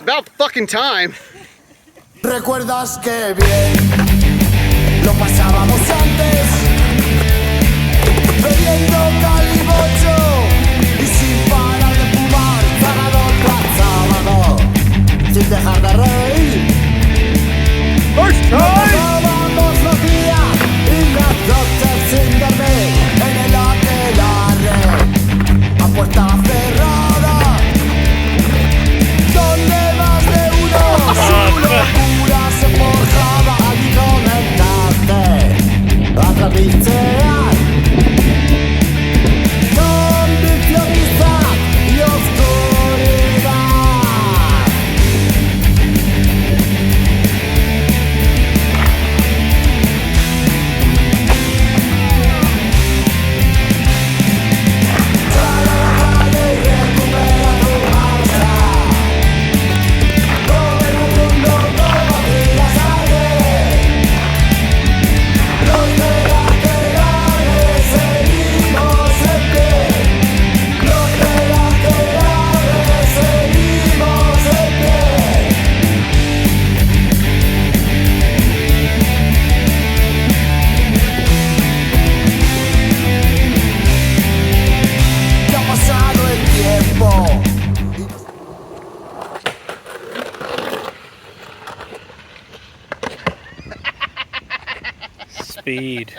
About fucking time. ¿Recuerdas qué bien lo pasábamos antes? Bebiendo calimocho y sin parar de fumar, sábado tras sábado, sin dejar de reír. Pasábamos los días y las noches sin dormir en el aquelarre a puerta cerrada, donde más de uno su locura se forjaba al conectarte a trapichear con viciosidad y oscuridad. Sal a la calle y recupera tu marcha. Todo el mundo como días ayer. Los de la que seguimos en pie. Los de la que seguimos en pie. Ya ha pasado el tiempo. Speed.